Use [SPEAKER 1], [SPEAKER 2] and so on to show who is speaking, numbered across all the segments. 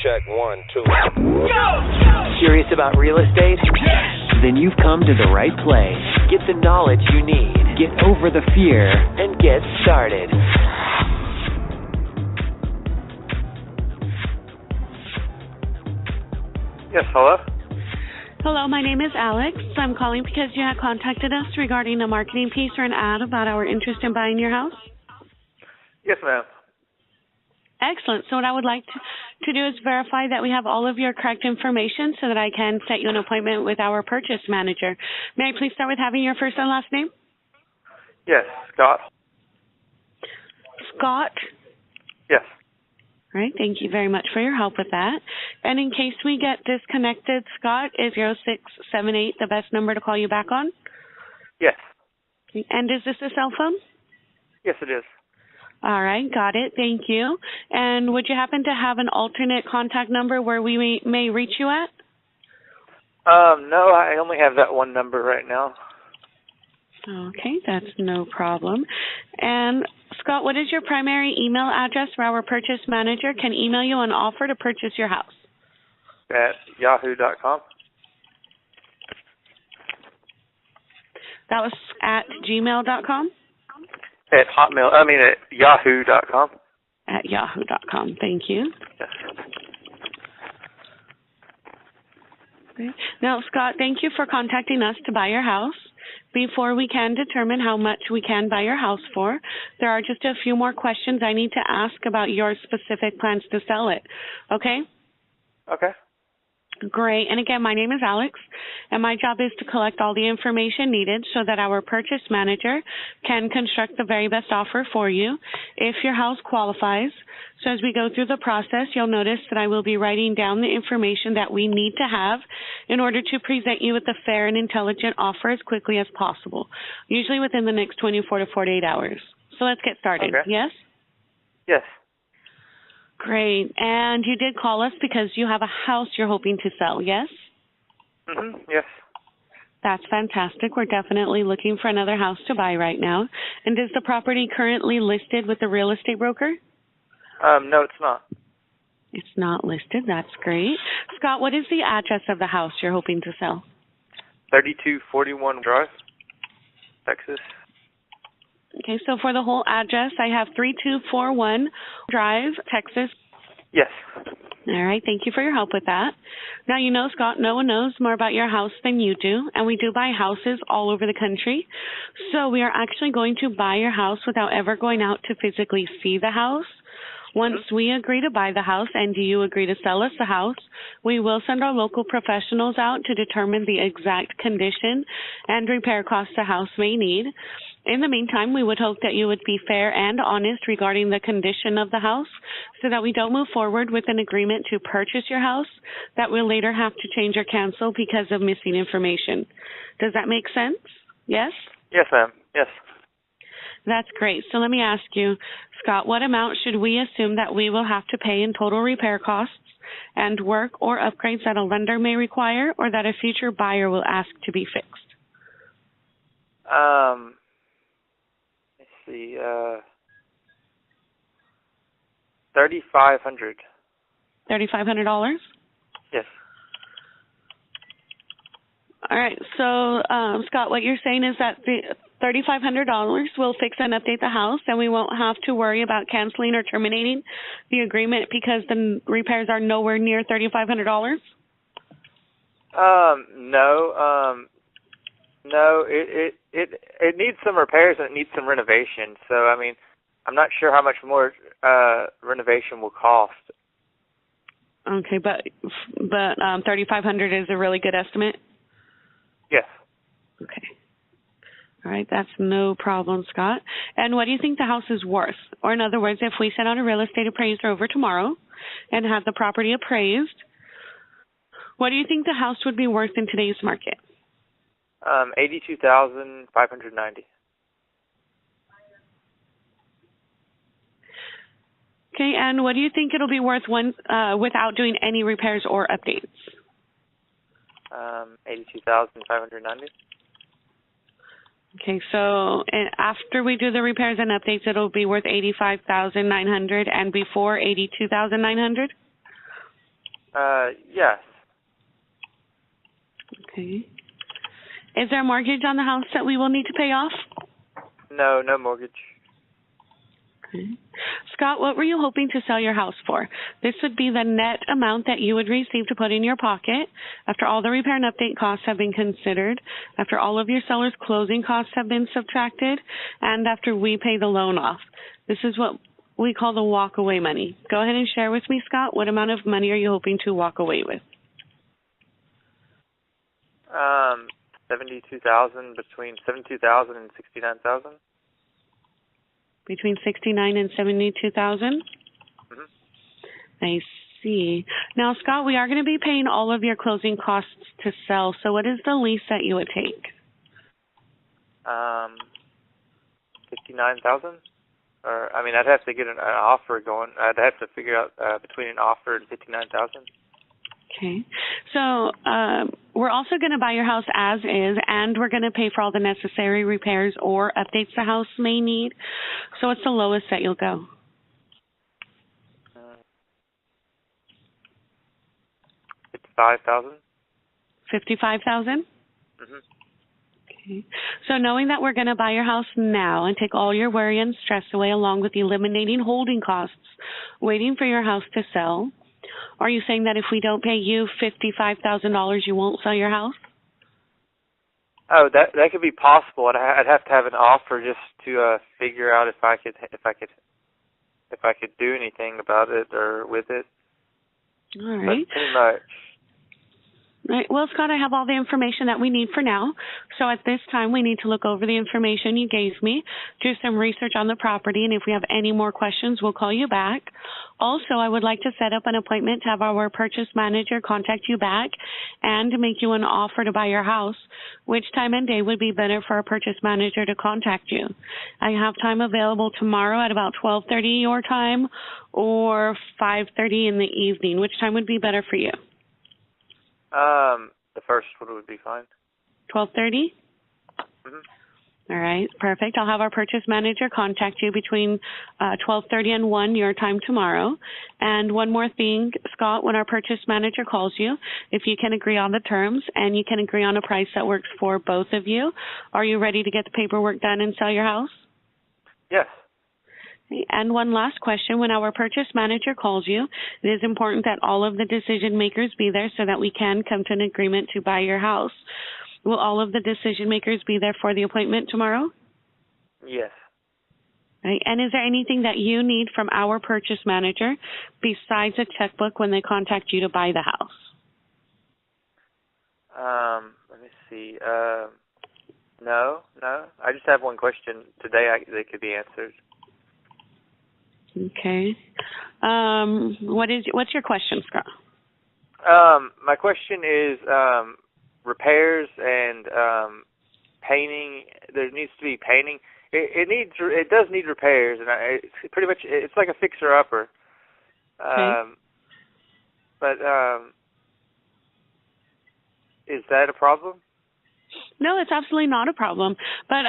[SPEAKER 1] Check 1, 2.
[SPEAKER 2] Go!
[SPEAKER 3] Curious about real estate?
[SPEAKER 2] Yes!
[SPEAKER 3] Then you've come to the right place. Get the knowledge you need. Get over the fear and get started.
[SPEAKER 4] Yes, hello?
[SPEAKER 5] Hello, my name is Alex. I'm calling because you had contacted us regarding a marketing piece or an ad about our interest in buying your house.
[SPEAKER 4] Yes, ma'am.
[SPEAKER 5] Excellent. So what I would like to do is verify that we have all of your correct information so that I can set you an appointment with our purchase manager. May I please start with having your first and last name?
[SPEAKER 4] Yes, Scott.
[SPEAKER 5] Scott?
[SPEAKER 4] Yes.
[SPEAKER 5] All right, thank you very much for your help with that. And in case we get disconnected, Scott, is 0678 the best number to call you back on?
[SPEAKER 4] Yes.
[SPEAKER 5] And is this a cell phone?
[SPEAKER 4] Yes, it is.
[SPEAKER 5] All right, got it. Thank you. And would you happen to have an alternate contact number where we may reach you at?
[SPEAKER 4] No, I only have that one number right now.
[SPEAKER 5] Okay, that's no problem. And Scott, what is your primary email address where our purchase manager can email you an offer to purchase your house?
[SPEAKER 4] At yahoo.com.
[SPEAKER 5] That was at gmail.com?
[SPEAKER 4] At yahoo.com.
[SPEAKER 5] At yahoo.com. Thank you.
[SPEAKER 4] Yes.
[SPEAKER 5] Okay. Now, Scott, thank you for contacting us to buy your house. Before we can determine how much we can buy your house for, there are just a few more questions I need to ask about your specific plans to sell it. Okay?
[SPEAKER 4] Okay.
[SPEAKER 5] Great. And again, my name is Alex, and my job is to collect all the information needed so that our purchase manager can construct the very best offer for you if your house qualifies. So as we go through the process, you'll notice that I will be writing down the information that we need to have in order to present you with a fair and intelligent offer as quickly as possible, usually within the next 24 to 48 hours. So let's get started.
[SPEAKER 4] Okay.
[SPEAKER 5] Yes?
[SPEAKER 4] Yes.
[SPEAKER 5] Great. And you did call us because you have a house you're hoping to sell, yes?
[SPEAKER 4] Mm-hmm. Yes.
[SPEAKER 5] That's fantastic. We're definitely looking for another house to buy right now. And is the property currently listed with the real estate broker?
[SPEAKER 4] No, it's not.
[SPEAKER 5] It's not listed. That's great. Scott, what is the address of the house you're hoping to sell?
[SPEAKER 4] 3241 Drive, Texas.
[SPEAKER 5] Okay, so for the whole address, I have 3241 Drive, Texas.
[SPEAKER 4] Yes.
[SPEAKER 5] All right, thank you for your help with that. Now, you know, Scott, no one knows more about your house than you do, and we do buy houses all over the country. So we are actually going to buy your house without ever going out to physically see the house. Once we agree to buy the house and you agree to sell us the house, we will send our local professionals out to determine the exact condition and repair costs the house may need. In the meantime, we would hope that you would be fair and honest regarding the condition of the house so that we don't move forward with an agreement to purchase your house that we'll later have to change or cancel because of missing information. Does that make sense? Yes?
[SPEAKER 4] Yes, ma'am. Yes.
[SPEAKER 5] That's great. So let me ask you, Scott, what amount should we assume that we will have to pay in total repair costs and work or upgrades that a lender may require or that a future buyer will ask to be fixed?
[SPEAKER 4] Let's see, $3,500.
[SPEAKER 5] $3,500?
[SPEAKER 4] Yes.
[SPEAKER 5] All right. So, Scott, what you're saying is that the $3,500 will fix and update the house, and we won't have to worry about canceling or terminating the agreement because the repairs are nowhere near $3,500?
[SPEAKER 4] No, it needs some repairs and it needs some renovation. So, I mean, I'm not sure how much more renovation will cost.
[SPEAKER 5] Okay, but $3,500 is a really good estimate?
[SPEAKER 4] Yes.
[SPEAKER 5] Okay. All right, that's no problem, Scott. And what do you think the house is worth? Or in other words, if we sent out a real estate appraiser over tomorrow and had the property appraised, what do you think the house would be worth in today's market?
[SPEAKER 4] $82,590.
[SPEAKER 5] Okay, and what do you think it'll be worth without doing any repairs or updates?
[SPEAKER 4] $82,590.
[SPEAKER 5] Okay, so after we do the repairs and updates, it'll be worth $85,900, and before $82,900.
[SPEAKER 4] Yes.
[SPEAKER 5] Okay. Is there a mortgage on the house that we will need to pay off?
[SPEAKER 4] No mortgage.
[SPEAKER 5] Okay. Scott, what were you hoping to sell your house for? This would be the net amount that you would receive to put in your pocket after all the repair and update costs have been considered, after all of your seller's closing costs have been subtracted, and after we pay the loan off. This is what we call the walk-away money. Go ahead and share with me, Scott, what amount of money are you hoping to walk away with?
[SPEAKER 4] 72,000, between 72,000 and 69,000.
[SPEAKER 5] Between 69 and 72,000?
[SPEAKER 4] Mm-hmm.
[SPEAKER 5] I see. Now, Scott, we are going to be paying all of your closing costs to sell. So what is the least that you would take?
[SPEAKER 4] 59,000. Or I mean, I'd have to get an offer going. I'd have to figure out between an offer and 59,000.
[SPEAKER 5] Okay. So we're also going to buy your house as is, and we're going to pay for all the necessary repairs or updates the house may need. So what's the lowest that you'll go?
[SPEAKER 4] 55,000.
[SPEAKER 5] 55,000?
[SPEAKER 4] Mhm.
[SPEAKER 5] Okay. So knowing that we're going to buy your house now and take all your worry and stress away, along with eliminating holding costs, waiting for your house to sell, are you saying that if we don't pay you $55,000, you won't sell your house?
[SPEAKER 4] Oh, that could be possible. I'd have to have an offer just to figure out if I could do anything about it or with it.
[SPEAKER 5] All right.
[SPEAKER 4] But pretty much.
[SPEAKER 5] Right. Well, Scott, I have all the information that we need for now. So at this time, we need to look over the information you gave me, do some research on the property, and if we have any more questions, we'll call you back. Also, I would like to set up an appointment to have our purchase manager contact you back and to make you an offer to buy your house. Which time and day would be better for our purchase manager to contact you? I have time available tomorrow at about 12:30 your time or 5:30 in the evening. Which time would be better for you?
[SPEAKER 4] The first one would be fine.
[SPEAKER 5] 12:30?
[SPEAKER 4] Mhm.
[SPEAKER 5] All right, perfect. I'll have our purchase manager contact you between 12:30 and 1 your time tomorrow. And one more thing, Scott, when our purchase manager calls you, if you can agree on the terms and you can agree on a price that works for both of you, are you ready to get the paperwork done and sell your house?
[SPEAKER 4] Yes.
[SPEAKER 5] And one last question. When our purchase manager calls you, it is important that all of the decision makers be there so that we can come to an agreement to buy your house. Will all of the decision makers be there for the appointment tomorrow?
[SPEAKER 4] Yes.
[SPEAKER 5] Right. And is there anything that you need from our purchase manager besides a checkbook when they contact you to buy the house?
[SPEAKER 4] Let me see. No. I just have one question today. They could be answered.
[SPEAKER 5] Okay. What's your question, Scott?
[SPEAKER 4] My question is repairs and painting. There needs to be painting. It does need repairs, and it's like a fixer upper.
[SPEAKER 5] Okay.
[SPEAKER 4] But is that a problem?
[SPEAKER 5] No, it's absolutely not a problem. But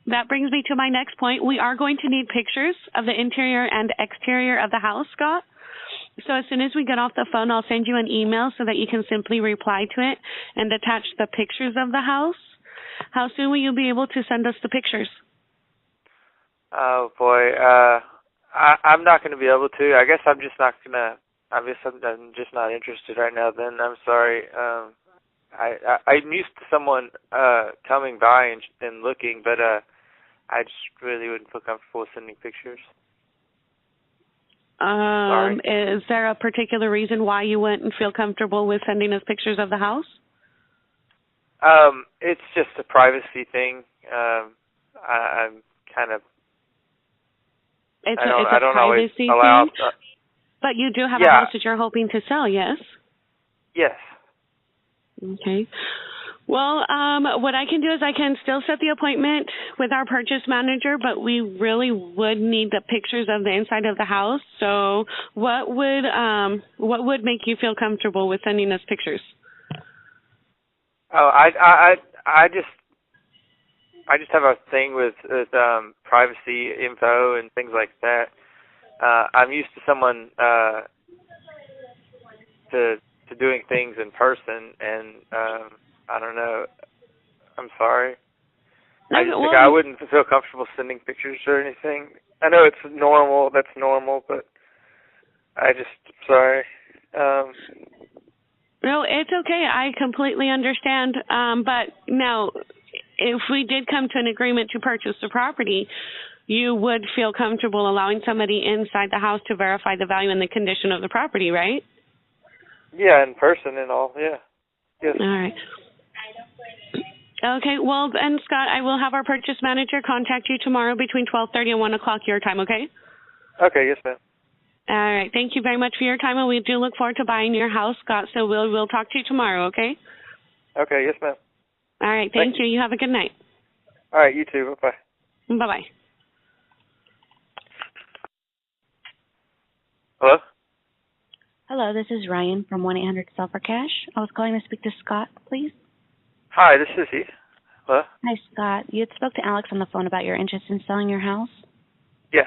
[SPEAKER 5] that brings me to my next point. We are going to need pictures of the interior and exterior of the house, Scott. So as soon as we get off the phone, I'll send you an email so that you can simply reply to it and attach the pictures of the house. How soon will you be able to send us the pictures?
[SPEAKER 4] Oh, boy. I'm not going to be able to. I guess I'm just not going to. I'm just not interested right now then. I'm sorry. I'm used to someone coming by and looking, but I just really wouldn't feel comfortable with sending pictures. Sorry.
[SPEAKER 5] Is there a particular reason why you wouldn't feel comfortable with sending us pictures of the house?
[SPEAKER 4] It's just a privacy thing. I'm kind of.
[SPEAKER 5] It's
[SPEAKER 4] I don't
[SPEAKER 5] a
[SPEAKER 4] always
[SPEAKER 5] privacy
[SPEAKER 4] allow.
[SPEAKER 5] thing. But you do have a house that you're hoping to sell, yes?
[SPEAKER 4] Yes.
[SPEAKER 5] Okay. Well, what I can do is I can still set the appointment with our purchase manager, but we really would need the pictures of the inside of the house. So what would make you feel comfortable with sending us pictures?
[SPEAKER 4] Oh, I just have a thing with privacy info and things like that. I'm used to someone to things in person, and I don't know. I'm sorry. I just think I wouldn't feel comfortable sending pictures or anything. I know it's normal. That's normal, but sorry.
[SPEAKER 5] No, it's okay. I completely understand. But now, if we did come to an agreement to purchase the property, you would feel comfortable allowing somebody inside the house to verify the value and the condition of the property, right?
[SPEAKER 4] Yeah, in person and all, yeah. Yes.
[SPEAKER 5] All right. Okay, well, then, Scott, I will have our purchase manager contact you tomorrow between 12:30 and 1 o'clock your time, okay?
[SPEAKER 4] Okay, yes, ma'am.
[SPEAKER 5] All right, thank you very much for your time, and we do look forward to buying your house, Scott, so we'll talk to you tomorrow, okay?
[SPEAKER 4] Okay, yes, ma'am.
[SPEAKER 5] All right, thank you. You have a good night.
[SPEAKER 4] All right, you too. Bye-bye.
[SPEAKER 5] Bye-bye.
[SPEAKER 4] Hello?
[SPEAKER 1] Hello, this is Ryan from 1-800-SELL-FOR-CASH. I was calling to speak to Scott, please.
[SPEAKER 4] Hi, this is he. Hello?
[SPEAKER 1] Hi, Scott. You had spoke to Alex on the phone about your interest in selling your house?
[SPEAKER 4] Yes.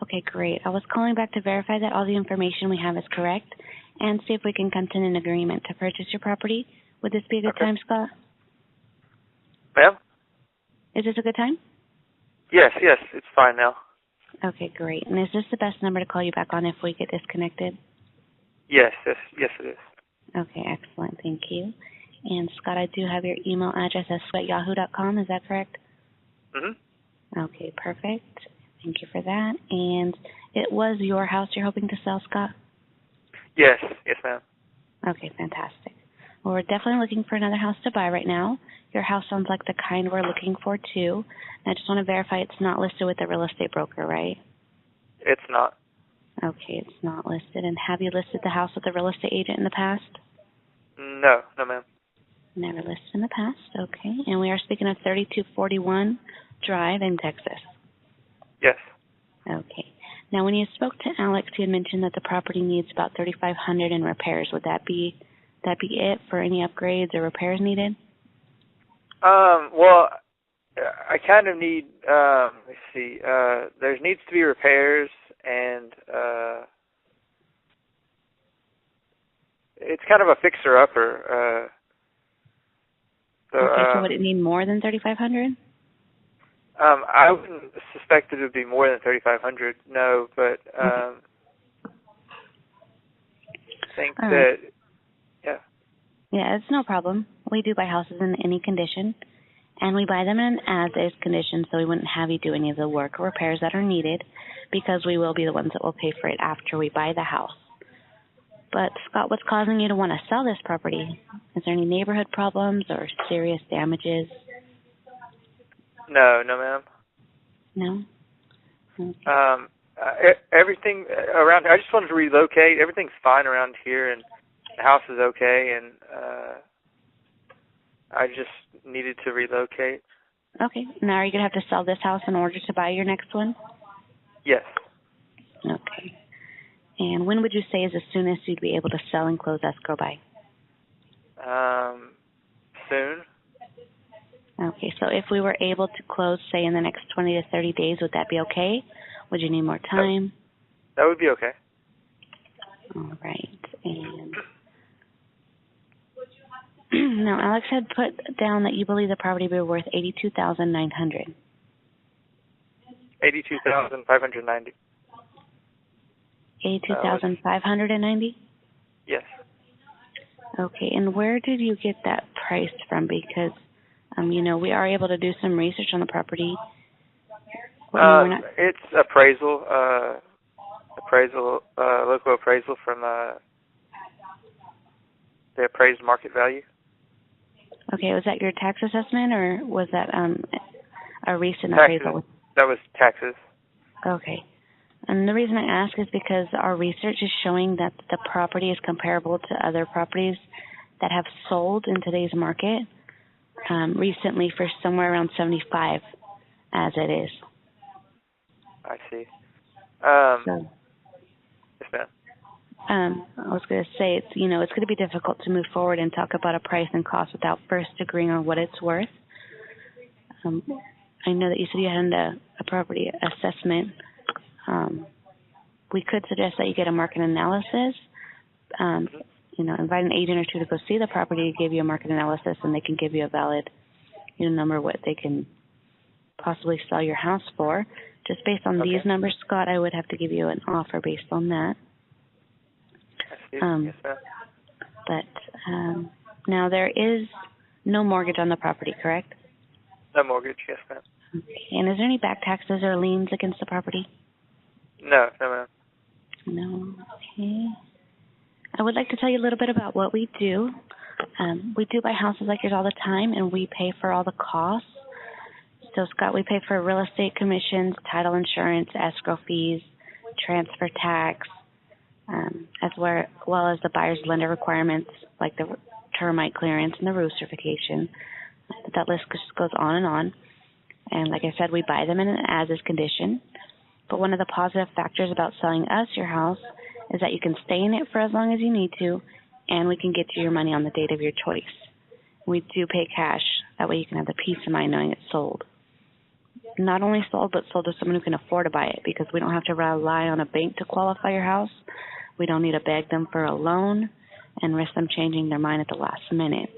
[SPEAKER 1] Okay, great. I was calling back to verify that all the information we have is correct and see if we can come to an agreement to purchase your property. Would this be a good time, Scott?
[SPEAKER 4] Ma'am?
[SPEAKER 1] Is this a good time?
[SPEAKER 4] Yes, it's fine now.
[SPEAKER 1] Okay, great. And is this the best number to call you back on if we get disconnected?
[SPEAKER 4] Yes, it is.
[SPEAKER 1] Okay, excellent. Thank you. And, Scott, I do have your email address as sweatyahoo.com. Is that correct?
[SPEAKER 4] Mm-hmm.
[SPEAKER 1] Okay, perfect. Thank you for that. And it was your house you're hoping to sell, Scott?
[SPEAKER 4] Yes, ma'am.
[SPEAKER 1] Okay, fantastic. Well, we're definitely looking for another house to buy right now. Your house sounds like the kind we're looking for, too. And I just want to verify it's not listed with a real estate broker, right?
[SPEAKER 4] It's not.
[SPEAKER 1] Okay, it's not listed. And have you listed the house with a real estate agent in the past?
[SPEAKER 4] No, ma'am.
[SPEAKER 1] Never listed in the past. Okay. And we are speaking of 3241 Drive in Texas.
[SPEAKER 4] Yes.
[SPEAKER 1] Okay. Now, when you spoke to Alex, he had mentioned that the property needs about $3,500 in repairs. Would that be it for any upgrades or repairs needed?
[SPEAKER 4] Well, I kind of need. Let's see. There needs to be repairs, and it's kind of a fixer-upper.
[SPEAKER 1] So would it need more than $3,500?
[SPEAKER 4] I wouldn't suspect it would be more than $3,500. No, but I think that. Yeah.
[SPEAKER 1] Yeah, it's no problem. We do buy houses in any condition, and we buy them in as-is condition, so we wouldn't have you do any of the work or repairs that are needed because we will be the ones that will pay for it after we buy the house. But, Scott, what's causing you to want to sell this property? Is there any neighborhood problems or serious damages?
[SPEAKER 4] No, ma'am.
[SPEAKER 1] No? Okay.
[SPEAKER 4] Everything around here, I just wanted to relocate. Everything's fine around here, and the house is okay, and I just needed to relocate.
[SPEAKER 1] Okay. Now, are you going to have to sell this house in order to buy your next one?
[SPEAKER 4] Yes.
[SPEAKER 1] Okay. And when would you say is the soonest you'd be able to sell and close escrow by?
[SPEAKER 4] Soon.
[SPEAKER 1] Okay, so if we were able to close, say, in the next 20 to 30 days, would that be okay? Would you need more time?
[SPEAKER 4] That would be okay.
[SPEAKER 1] All right. And now, Alex had put down that you believe the property would be worth $82,900.
[SPEAKER 4] $82,590.
[SPEAKER 1] $82,590?
[SPEAKER 4] Yes.
[SPEAKER 1] Okay, and where did you get that price from? Because, we are able to do some research on the property.
[SPEAKER 4] It's appraisal, local appraisal from the appraised market value.
[SPEAKER 1] Okay, was that your tax assessment, or was that a recent
[SPEAKER 4] taxes.
[SPEAKER 1] appraisal?
[SPEAKER 4] That was taxes.
[SPEAKER 1] Okay. And the reason I ask is because our research is showing that the property is comparable to other properties that have sold in today's market recently for somewhere around $75 as it is.
[SPEAKER 4] I see.
[SPEAKER 1] So,
[SPEAKER 4] yes, ma'am.
[SPEAKER 1] I was going to say, it's going to be difficult to move forward and talk about a price and cost without first agreeing on what it's worth. I know that you said you had a property assessment. We could suggest that you get a market analysis, invite an agent or two to go see the property, give you a market analysis, and they can give you a valid, number what they can possibly sell your house for. Just based on these numbers, Scott, I would have to give you an offer based on that.
[SPEAKER 4] I see. Yes, ma'am.
[SPEAKER 1] But now there is no mortgage on the property, correct?
[SPEAKER 4] No mortgage, yes, ma'am.
[SPEAKER 1] Okay. And is there any back taxes or liens against the property?
[SPEAKER 4] No, ma'am.
[SPEAKER 1] No. Okay. I would like to tell you a little bit about what we do. We do buy houses like yours all the time, and we pay for all the costs. So, Scott, we pay for real estate commissions, title insurance, escrow fees, transfer tax, as well as the buyer's lender requirements like the termite clearance and the roof certification. That list just goes on and on. And like I said, we buy them in an as-is condition. But one of the positive factors about selling us your house is that you can stay in it for as long as you need to, and we can get you your money on the date of your choice. We do pay cash. That way you can have the peace of mind knowing it's sold. Not only sold, but sold to someone who can afford to buy it, because we don't have to rely on a bank to qualify your house. We don't need to beg them for a loan and risk them changing their mind at the last minute.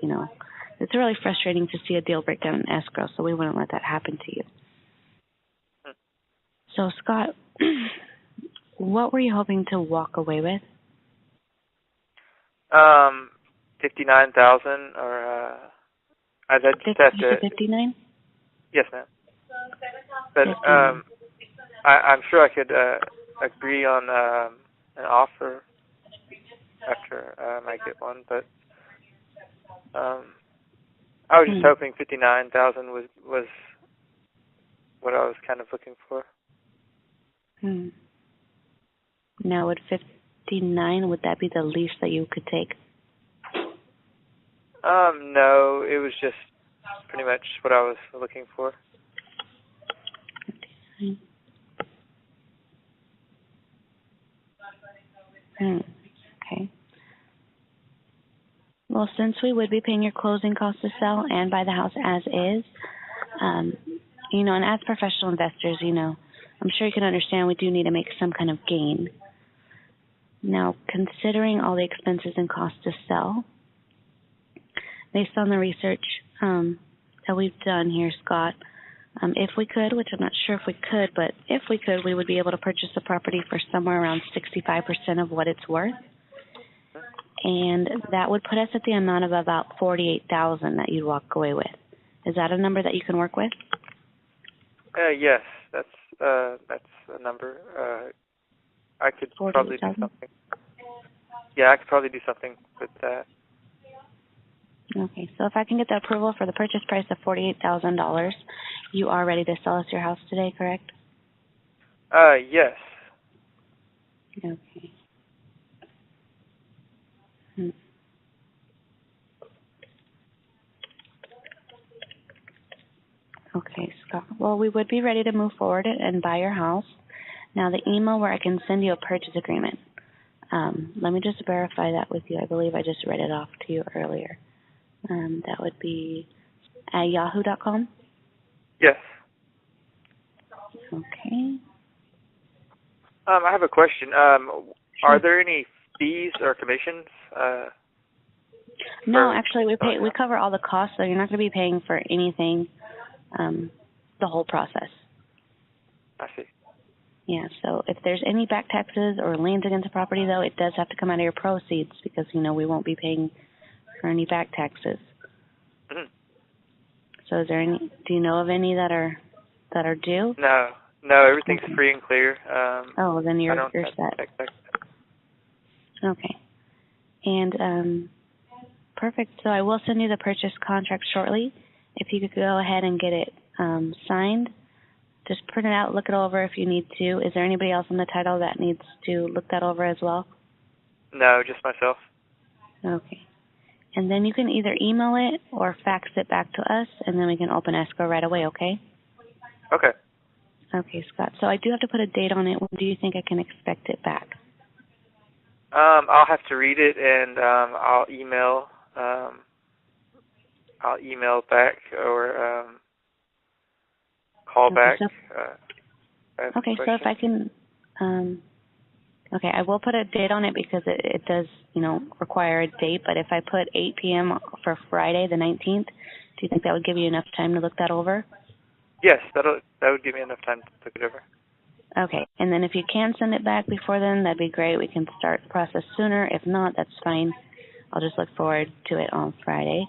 [SPEAKER 1] It's really frustrating to see a deal break down in escrow, so we wouldn't let that happen to you. So, Scott, what were you hoping to walk away with?
[SPEAKER 4] 59,000, or I just have to.
[SPEAKER 1] 59?
[SPEAKER 4] Yes, ma'am. But I'm sure I could agree on an offer after I might get one. But I was just hoping 59,000 was what I was kind of looking for.
[SPEAKER 1] Now, would 59, would that be the least that you could take?
[SPEAKER 4] No, it was just pretty much what I was looking for. Okay. Well, since we would be paying your closing costs to sell and buy the house as is, and as professional investors, I'm sure you can understand we do need to make some kind of gain. Now, considering all the expenses and costs to sell, based on the research that we've done here, Scott, if we could, which I'm not sure if we could, but if we could, we would be able to purchase the property for somewhere around 65% of what it's worth. And that would put us at the amount of about $48,000 that you'd walk away with. Is that a number that you can work with? Yes, that's a number. I could probably do something. Yeah, I could probably do something with that.
[SPEAKER 1] Okay, so if I can get the approval for the purchase price of $48,000, you are ready to sell us your house today, correct?
[SPEAKER 4] Yes.
[SPEAKER 1] Okay. Okay, Scott. Well, we would be ready to move forward and buy your house. Now, the email where I can send you a purchase agreement, let me just verify that with you. I believe I just read it off to you earlier. That would be at yahoo.com?
[SPEAKER 4] Yes.
[SPEAKER 1] Okay.
[SPEAKER 4] I have a question. Are there any fees or commissions?
[SPEAKER 1] No, actually, we cover all the costs, so you're not going to be paying for anything the whole process.
[SPEAKER 4] I see.
[SPEAKER 1] Yeah, so if there's any back taxes or liens against the property, though, it does have to come out of your proceeds because, we won't be paying for any back taxes.
[SPEAKER 4] Mm-hmm.
[SPEAKER 1] So is there any, do you know of any that are due?
[SPEAKER 4] No, everything's free and clear.
[SPEAKER 1] Then you're set. Okay. And perfect. So I will send you the purchase contract shortly. If you could go ahead and get it signed, just print it out, look it over if you need to. Is there anybody else on the title that needs to look that over as well?
[SPEAKER 4] No, just myself.
[SPEAKER 1] Okay. And then you can either email it or fax it back to us, and then we can open escrow right away, okay?
[SPEAKER 4] Okay.
[SPEAKER 1] Okay, Scott. So I do have to put a date on it. When do you think I can expect it back?
[SPEAKER 4] I'll have to read it, and I'll email back or call back.
[SPEAKER 1] Okay, so if I can Okay, I will put a date on it because it does, require a date. But if I put 8 p.m. for Friday, the 19th, do you think that would give you enough time to look that over?
[SPEAKER 4] Yes, that would give me enough time to look it over.
[SPEAKER 1] Okay, and then if you can send it back before then, that'd be great. We can start the process sooner. If not, that's fine. I'll just look forward to it on Friday.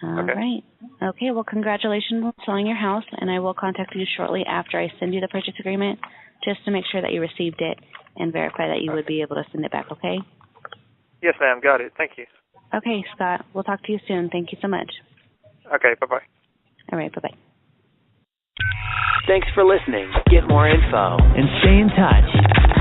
[SPEAKER 1] All right. Okay, well, congratulations on selling your house, and I will contact you shortly after I send you the purchase agreement just to make sure that you received it and verify that you would be able to send it back, okay?
[SPEAKER 4] Yes, ma'am. Got it. Thank you.
[SPEAKER 1] Okay, Scott. We'll talk to you soon. Thank you so much.
[SPEAKER 4] Okay, bye-bye.
[SPEAKER 1] All right, bye-bye.
[SPEAKER 3] Thanks for listening. Get more info and stay in touch